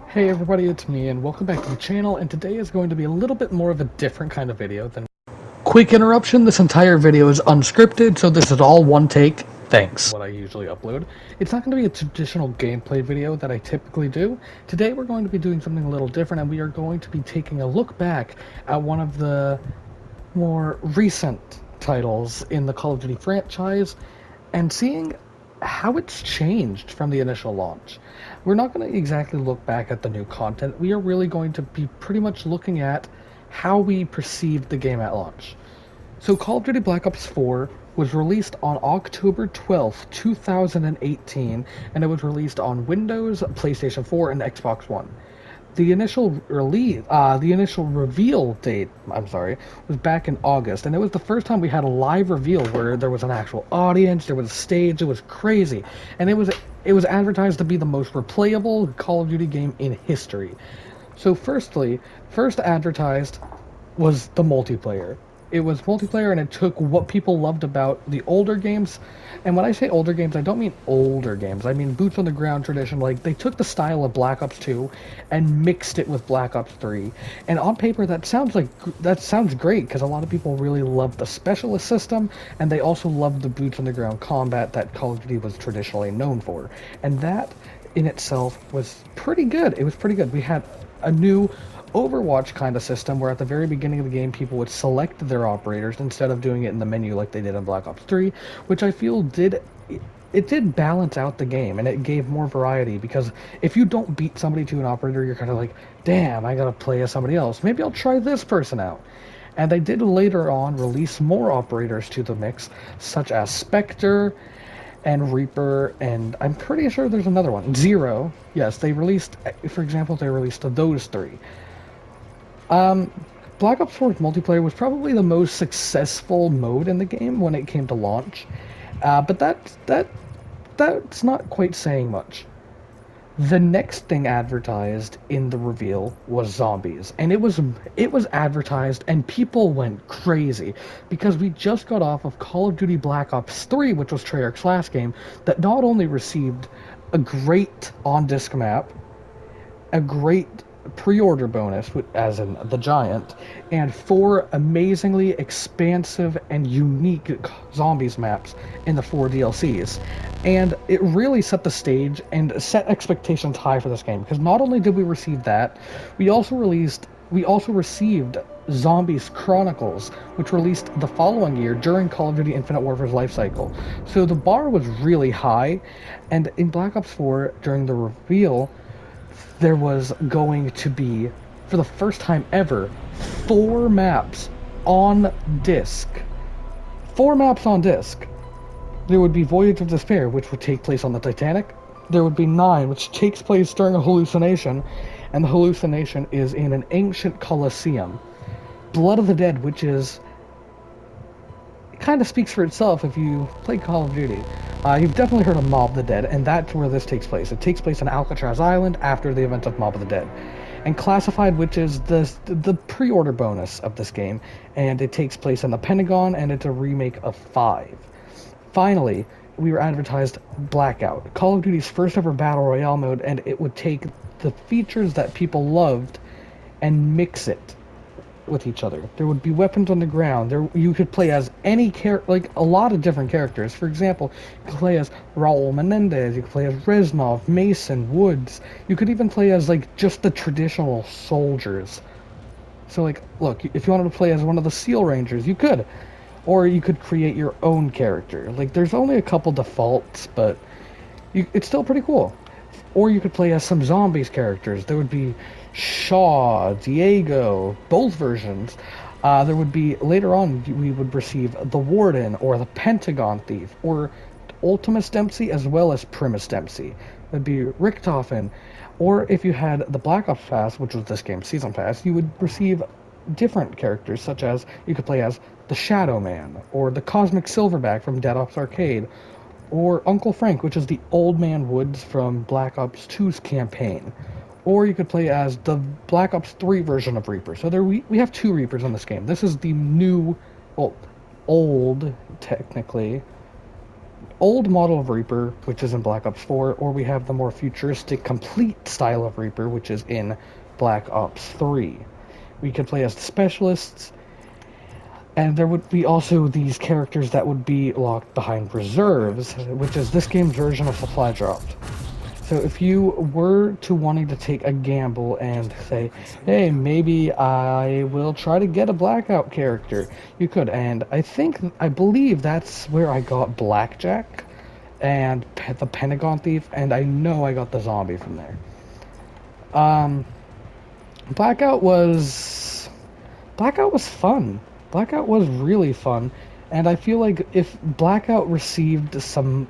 Hey everybody, it's me, and welcome back to the channel, and today is going to be a little bit more of a different kind of video than... Quick interruption, this entire video is unscripted, so this is all one take. Thanks. What I usually upload. It's not going to be a traditional gameplay video that I typically do. Today we're going to be doing something a little different, and we are going to be taking a look back at one of the more recent titles in the Call of Duty franchise and seeing how it's changed from the initial launch. We're not going to exactly look back at the new content. We are really going to be pretty much looking at how we perceived the game at launch. So Call of Duty Black Ops 4 was released on October 12th, 2018, and it was released on Windows, PlayStation 4, and Xbox One. The initial reveal date, was back in August, and it was the first time we had a live reveal where there was an actual audience, there was a stage, it was crazy, and it was advertised to be the most replayable Call of Duty game in history. So first advertised was the multiplayer. It was multiplayer, and it took what people loved about the older games. And when I say older games, I don't mean older games. I mean boots on the ground tradition. Like, they took the style of Black Ops 2 and mixed it with Black Ops 3. And on paper, that sounds great, because a lot of people really love the specialist system, and they also love the boots on the ground combat that Call of Duty was traditionally known for. And that in itself was pretty good. It was pretty good. We had a new Overwatch kind of system where at the very beginning of the game people would select their operators instead of doing it in the menu like they did in Black Ops 3, which I feel did balance out the game, and it gave more variety, because if you don't beat somebody to an operator, you're kind of like, damn, I gotta play as somebody else. Maybe I'll try this person out. And they did later on release more operators to the mix, such as Spectre and Reaper, and I'm pretty sure there's another one. Zero. Yes, for example, they released those three. Black Ops 4's multiplayer was probably the most successful mode in the game when it came to launch, but that's not quite saying much. The next thing advertised in the reveal was zombies, and it was advertised, and people went crazy because we just got off of Call of Duty Black Ops 3, which was Treyarch's last game, that not only received a great on-disc map, a great pre-order bonus, as in the Giant, and 4 amazingly expansive and unique zombies maps in the 4 DLCs. And it really set the stage and set expectations high for this game, because not only did we receive that, we also received Zombies Chronicles, which released the following year during Call of Duty Infinite Warfare's life cycle. So the bar was really high, and in Black Ops 4, during the reveal, there was going to be, for the first time ever, 4 maps on disc. 4 maps on disc. There would be Voyage of Despair, which would take place on the Titanic. There would be 9, which takes place during a hallucination, and the hallucination is in an ancient Colosseum. Blood of the Dead, which is... it kind of speaks for itself if you play Call of Duty. You've definitely heard of Mob of the Dead, and that's where this takes place. It takes place on Alcatraz Island after the events of Mob of the Dead. And Classified, which is the pre-order bonus of this game, and it takes place in the Pentagon, and it's a remake of 5. Finally, we were advertised Blackout, Call of Duty's first ever Battle Royale mode, and it would take the features that people loved and mix it with each other. There would be weapons on the ground. You could play as any like a lot of different characters. For example, you could play as Raul Menendez. You could play as Reznov, Mason, Woods. You could even play as like just the traditional soldiers. So like, look, if you wanted to play as one of the SEAL Rangers, you could, or you could create your own character. Like, there's only a couple defaults, but it's still pretty cool. Or you could play as some zombies characters. There would be Shaw, Diego, both versions. There would be, later on, we would receive the Warden, or the Pentagon Thief, or Ultimus Dempsey, as well as Primus Dempsey. There'd be Richtofen. Or if you had the Black Ops Pass, which was this game's Season Pass, you would receive different characters, such as you could play as the Shadow Man, or the Cosmic Silverback from Dead Ops Arcade, or Uncle Frank, which is the Old Man Woods from Black Ops 2's campaign. Or you could play as the Black Ops 3 version of Reaper. So we have 2 Reapers in this game. This is the new, well, old, technically, old model of Reaper, which is in Black Ops 4, or we have the more futuristic, complete style of Reaper, which is in Black Ops 3. We could play as the specialists, and there would be also these characters that would be locked behind reserves, which is this game's version of supply dropped. So if you were to wanting to take a gamble and say, hey, maybe I will try to get a Blackout character, you could. And I believe that's where I got Blackjack and the Pentagon Thief, and I know I got the zombie from there. Um, Blackout was Blackout was fun. Blackout was really fun, and I feel like if Blackout received some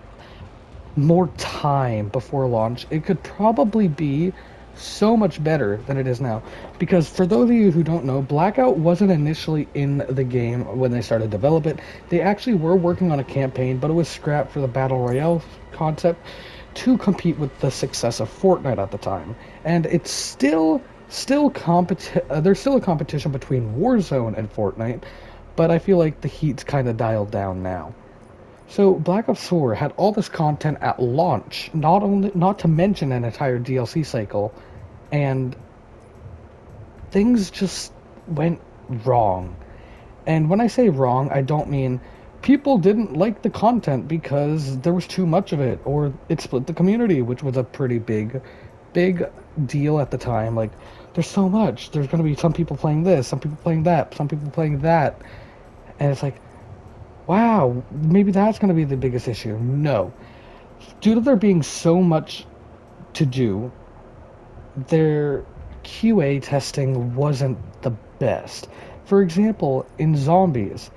more time before launch, it could probably be so much better than it is now. Because for those of you who don't know, Blackout wasn't initially in the game when they started to develop it. They actually were working on a campaign, but it was scrapped for the Battle Royale concept to compete with the success of Fortnite at the time. And it's there's still a competition between Warzone and Fortnite, but I feel like the heat's kind of dialed down now. So Black Ops 4 had all this content at launch, not to mention an entire DLC cycle, and things just went wrong. And when I say wrong, I don't mean people didn't like the content because there was too much of it, or it split the community, which was a pretty big deal at the time. Like, there's so much. There's going to be some people playing this, some people playing that, some people playing that. And it's like, wow, maybe that's going to be the biggest issue. No. Due to there being so much to do, their QA testing wasn't the best. For example, in Zombies,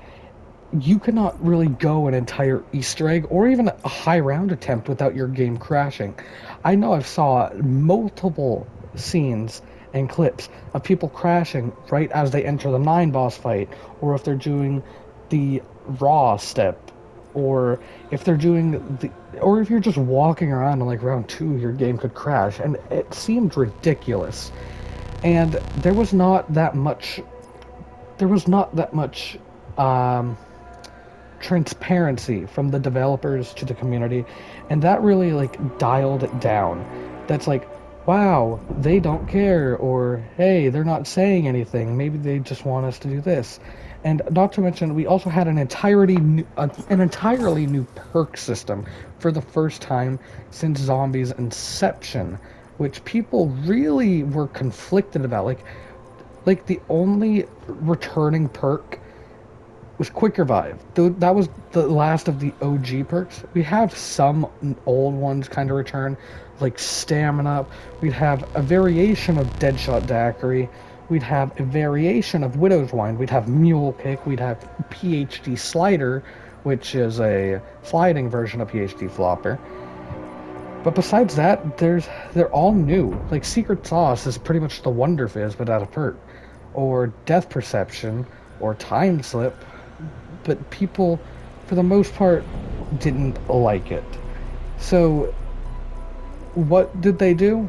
you cannot really go an entire Easter egg or even a high round attempt without your game crashing. I know I've saw multiple scenes and clips of people crashing right as they enter the 9 boss fight, or if they're doing the raw step, or if they're doing or if you're just walking around in like round 2, your game could crash, and it seemed ridiculous. And there was not that much transparency from the developers to the community, and that really like dialed it down. That's like, wow, they don't care, or hey, they're not saying anything, maybe they just want us to do this. And not to mention, we also had an entirely new perk system for the first time since Zombies' inception, which people really were conflicted about. Like the only returning perk was Quick Revive. That was the last of the OG perks. We have some old ones kind of return, like Stamina Up. We'd have a variation of Deadshot Daiquiri. We'd have a variation of Widow's Wine. We'd have Mule Kick. We'd have PhD Slider, which is a sliding version of PhD Flopper. But besides that, they're all new. Like Secret Sauce is pretty much the Wonder Fizz without a perk, or Death Perception, or Time Slip. But people, for the most part, didn't like it. So, what did they do?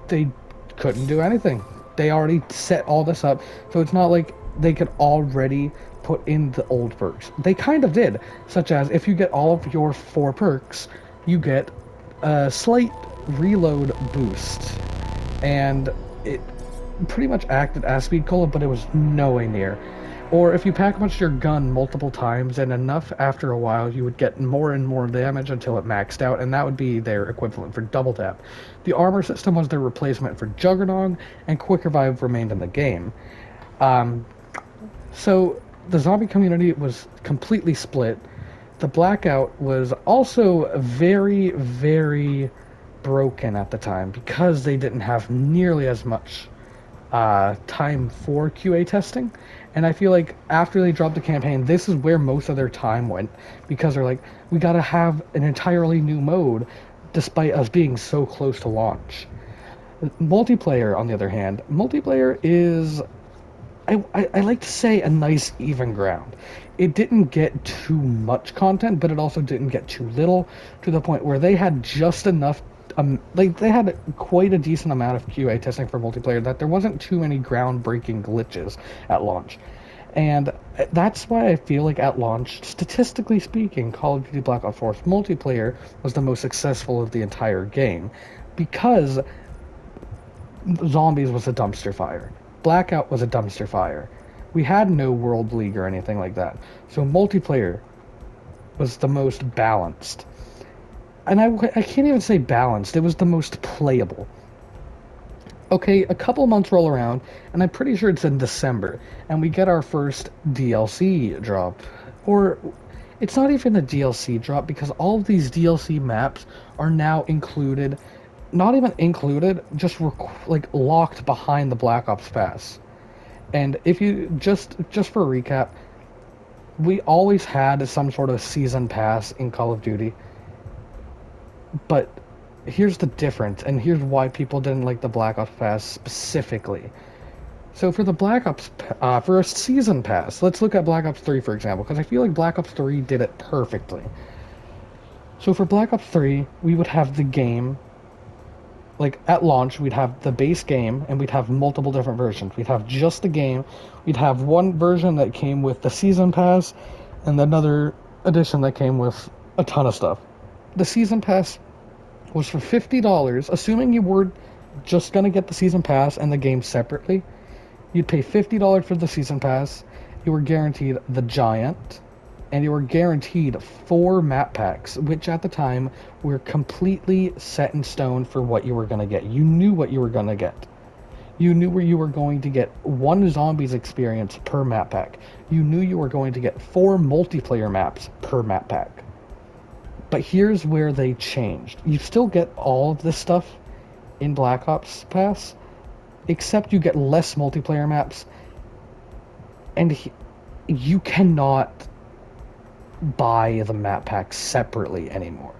They couldn't do anything. They already set all this up, so it's not like they could already put in the old perks. They kind of did, such as if you get all of your 4 perks, you get a slight reload boost, and it pretty much acted as speed cola, but it was nowhere near. Or if you pack a bunch your gun multiple times and enough, after a while you would get more and more damage until it maxed out, and that would be their equivalent for double tap. The armor system was their replacement for Juggernog, and Quick Revive remained in the game. So the zombie community was completely split. The Blackout was also very, very broken at the time because they didn't have nearly as much time for QA testing. And I feel like after they dropped the campaign, this is where most of their time went, because they're like, we gotta have an entirely new mode despite us being so close to launch. Multiplayer, on the other hand, multiplayer is, I like to say, a nice even ground. It didn't get too much content, but it also didn't get too little, to the point where they had just enough, they had quite a decent amount of QA testing for multiplayer that there wasn't too many groundbreaking glitches at launch. And that's why I feel like at launch, statistically speaking, Call of Duty Black Ops 4 multiplayer was the most successful of the entire game, because Zombies was a dumpster fire. Blackout was a dumpster fire. We had no World League or anything like that. So multiplayer was the most balanced. And I can't even say balanced, it was the most playable. Okay, a couple months roll around, and I'm pretty sure it's in December, and we get our first DLC drop. Or, it's not even a DLC drop, because all of these DLC maps are now included, not even included, just like locked behind the Black Ops Pass. And if you just for a recap, we always had some sort of season pass in Call of Duty, but here's the difference, and here's why people didn't like the Black Ops Pass specifically. So for the Black Ops, for a season pass, let's look at Black Ops 3 for example, because I feel like Black Ops 3 did it perfectly. So for Black Ops 3, we would have the game, like at launch, we'd have the base game, and we'd have multiple different versions. We'd have just the game, we'd have one version that came with the season pass, and another edition that came with a ton of stuff. The season pass was for $50, assuming you were just gonna get the season pass and the game separately. You'd pay $50 for the season pass. You were guaranteed the Giant, and you were guaranteed 4 map packs, which at the time were completely set in stone for what you were gonna get. You knew what you were gonna get. You knew where you were going to get 1 zombies experience per map pack. You knew you were going to get 4 multiplayer maps per map pack. But here's where they changed. You still get all of this stuff in Black Ops Pass, except you get less multiplayer maps, and you cannot buy the map packs separately anymore.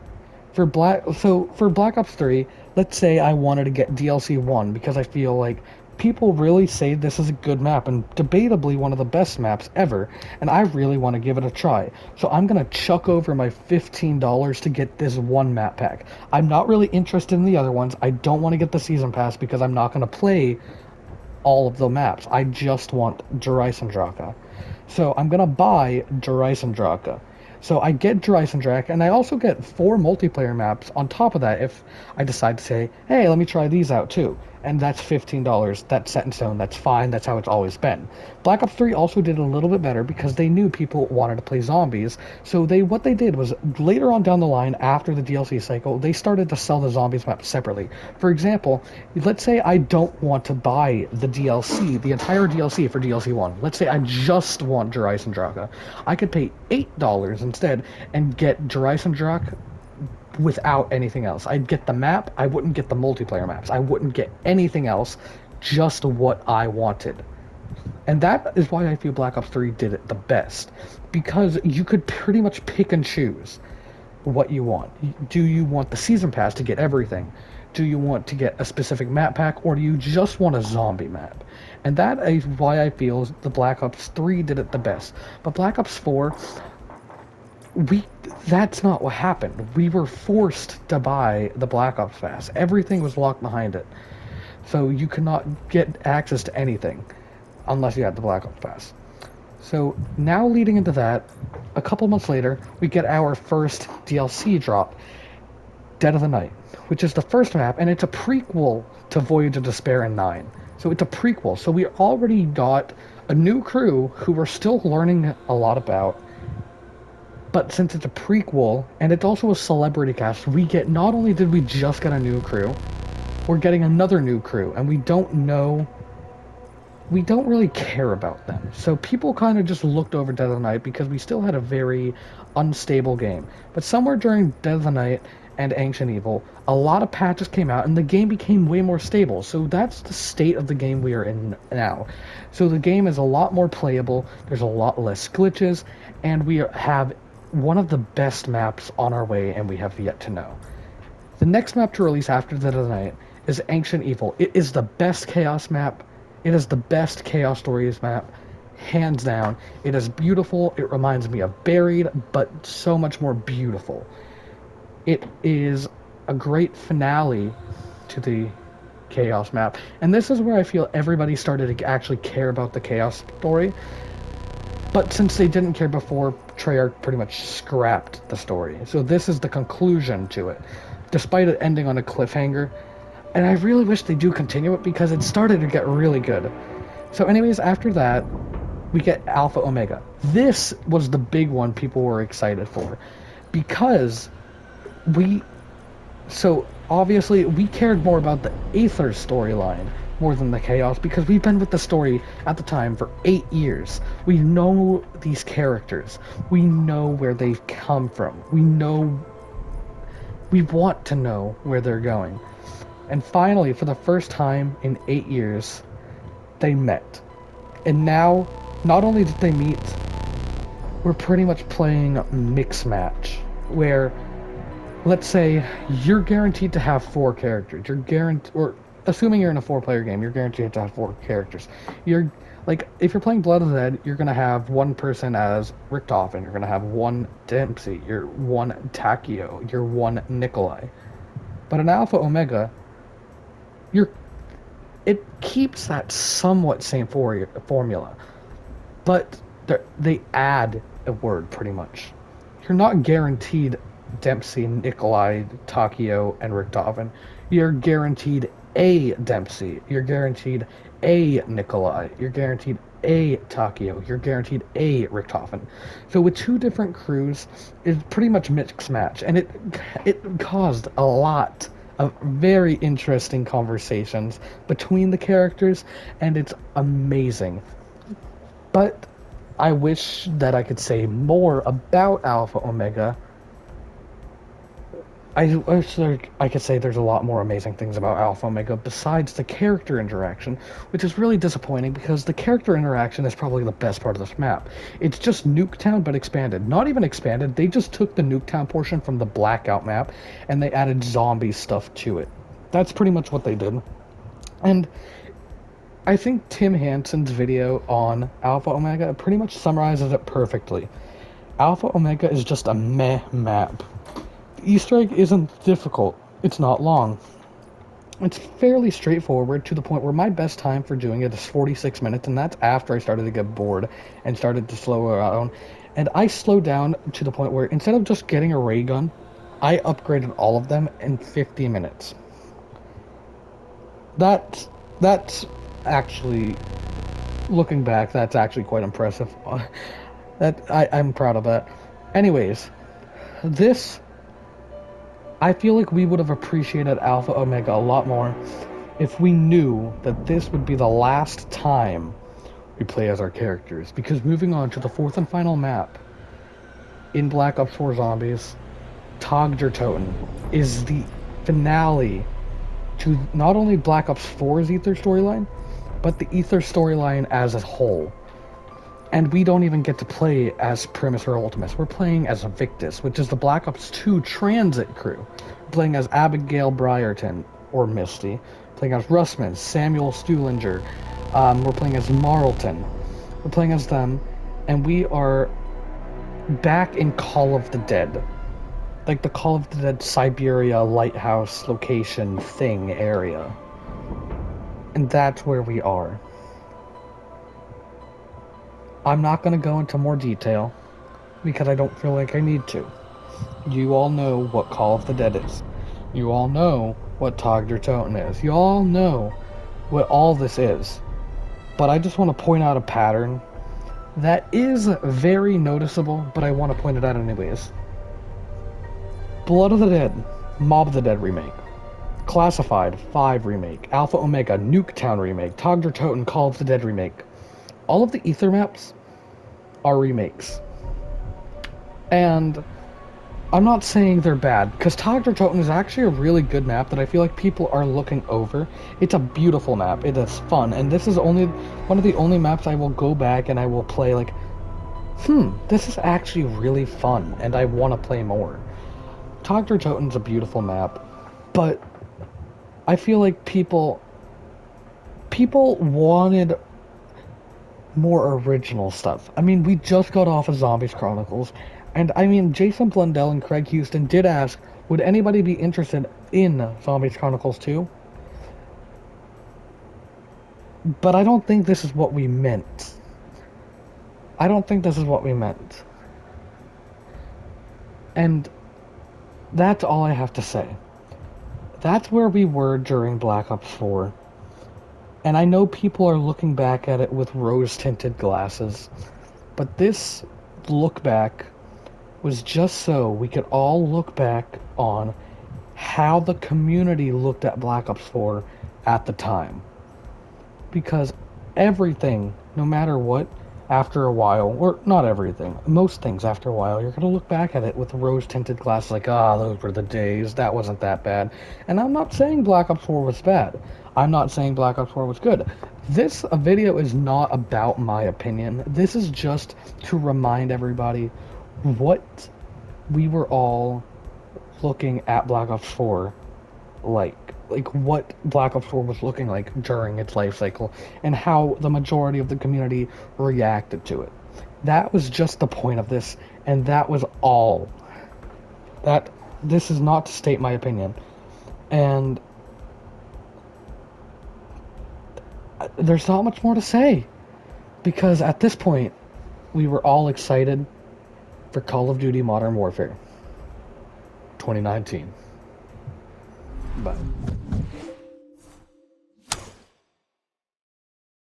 For Black Ops 3, let's say I wanted to get DLC 1 because I feel like people really say this is a good map and debatably one of the best maps ever, and I really want to give it a try. So I'm going to chuck over my $15 to get this one map pack. I'm not really interested in the other ones. I don't want to get the season pass because I'm not going to play all of the maps. I just want Dreisendrache. So I'm going to buy Dreisendrache. So I get Dreisendrache, and I also get 4 multiplayer maps on top of that if I decide to say, hey, let me try these out too. And that's $15. That's set in stone. That's fine. That's how it's always been. Black Ops 3 also did a little bit better because they knew people wanted to play zombies. So what they did was later on down the line, after the DLC cycle, they started to sell the zombies map separately. For example, let's say I don't want to buy the DLC, the entire DLC for DLC 1. Let's say I just want Dreisendrache. I could pay $8 instead and get Dreisendrache without anything else. I'd get the map, I wouldn't get the multiplayer maps. I wouldn't get anything else, just what I wanted. And that is why I feel Black Ops 3 did it the best. Because you could pretty much pick and choose what you want. Do you want the season pass to get everything? Do you want to get a specific map pack, or do you just want a zombie map? And that is why I feel the Black Ops 3 did it the best. But Black Ops 4, that's not what happened. We were forced to buy the Black Ops Pass. Everything was locked behind it. So you could not get access to anything unless you had the Black Ops Pass. So now leading into that, a couple months later, we get our first DLC drop, Dead of the Night, which is the first map, and it's a prequel to Voyage of Despair and 9. So it's a prequel. So we already got a new crew who we're still learning a lot about. But since it's a prequel, and it's also a celebrity cast, not only did we just get a new crew, we're getting another new crew, and we don't really care about them. So people kind of just looked over Dead of the Night because we still had a very unstable game. But somewhere during Dead of the Night and Ancient Evil, a lot of patches came out, and the game became way more stable. So that's the state of the game we are in now. So the game is a lot more playable, there's a lot less glitches, and we have one of the best maps on our way, and we have yet to know. The next map to release after Dead of the Night is Ancient Evil. It is the best Chaos map. It is the best Chaos Stories map, hands down. It is beautiful. It reminds me of Buried, but so much more beautiful. It is a great finale to the Chaos map, and this is where I feel everybody started to actually care about the Chaos story. But since they didn't care before, Treyarch pretty much scrapped the story. So this is the conclusion to it, despite it ending on a cliffhanger. And I really wish they do continue it because it started to get really good. So anyways, after that, we get Alpha Omega. This was the big one people were excited for because we so obviously we cared more about the Aether storyline more than the Chaos because we've been with the story at the time for 8 years. We know these characters. We know where they've come from. We want to know where they're going. And finally, for the first time in 8 years, they met. And now, not only did they meet, we're pretty much playing mix match, where, let's say, you're guaranteed to have 4 characters. You're guaranteed, or assuming you're in a 4-player game, you're guaranteed to have 4 characters. You're, like, if you're playing Blood of the Dead, you're gonna have one person as Richtofen, you're gonna have one Dempsey, you're one Takio, you're one Nikolai. But in Alpha Omega, you're it keeps that somewhat same formula, but they add a word pretty much. You're not guaranteed Dempsey, Nikolai, Takio, and Richtofen. You're guaranteed a Dempsey. You're guaranteed a Nikolai. You're guaranteed a Takio. You're guaranteed a Richtofen. So with 2 different crews, it's pretty much mix match, and it caused a lot of very interesting conversations between the characters, and it's amazing. But I wish that I could say more about Alpha Omega. I wish I could say there's a lot more amazing things about Alpha Omega besides the character interaction, which is really disappointing because the character interaction is probably the best part of this map. It's just Nuketown but expanded. Not even expanded, they just took the Nuketown portion from the Blackout map and they added zombie stuff to it. That's pretty much what they did. And I think Tim Hansen's video on Alpha Omega pretty much summarizes it perfectly. Alpha Omega is just a meh map. Easter egg isn't difficult. It's not long. It's fairly straightforward to the point where my best time for doing it is 46 minutes, and that's after I started to get bored and started to slow down. And I slowed down to the point where instead of just getting a ray gun, I upgraded all of them in 50 minutes. That's actually, looking back, that's actually quite impressive. I'm proud of that. Anyways, this I feel like we would have appreciated Alpha Omega a lot more if we knew that this would be the last time we play as our characters. Because moving on to the 4th and final map in Black Ops 4 Zombies, Tag der Toten is the finale to not only Black Ops 4's Aether storyline, but the Aether storyline as a whole. And we don't even get to play as Primus or Ultimus. We're playing as Victus, which is the Black Ops 2 transit crew. We're playing as Abigail Brierton, or Misty. We're playing as Russman, Samuel Stuhlinger. We're playing as Marlton. We're playing as them, and we are back in Call of the Dead. Like the Call of the Dead Siberia lighthouse location thing area. And that's where we are. I'm not going to go into more detail because I don't feel like I need to. You all know what Call of the Dead is. You all know what Tag der Toten is. You all know what all this is. But I just want to point out a pattern that is very noticeable, but I want to point it out anyways. Blood of the Dead, Mob of the Dead remake. Classified 5 remake. Alpha Omega Nuketown remake. Tag der Toten Call of the Dead remake. All of the Aether maps are remakes. And I'm not saying they're bad, because Tag der Toten is actually a really good map that I feel like people are looking over. It's a beautiful map. It is fun. And this is only one of the only maps I will go back and I will play like, this is actually really fun, and I want to play more. Tag der Toten's a beautiful map, but I feel like people wanted more original stuff. I mean, we just got off of Zombies Chronicles, and I mean, Jason Blundell and Craig Houston did ask, would anybody be interested in Zombies Chronicles 2? But I don't think this is what we meant. I don't think this is what we meant. And that's all I have to say. That's where we were during Black Ops 4. And I know people are looking back at it with rose-tinted glasses, but this look back was just so we could all look back on how the community looked at Black Ops 4 at the time. Because everything, no matter what, after a while, or not everything, most things after a while, you're going to look back at it with rose-tinted glasses like, those were the days, that wasn't that bad. And I'm not saying Black Ops 4 was bad. I'm not saying Black Ops 4 was good. This video is not about my opinion. This is just to remind everybody what we were all looking at Black Ops 4 like what Black Ops 4 was looking like during its life cycle and how the majority of the community reacted to it. That was just the point of this, and that was all. That this is not to state my opinion. And there's not much more to say because at this point we were all excited for Call of Duty Modern Warfare 2019. Bye.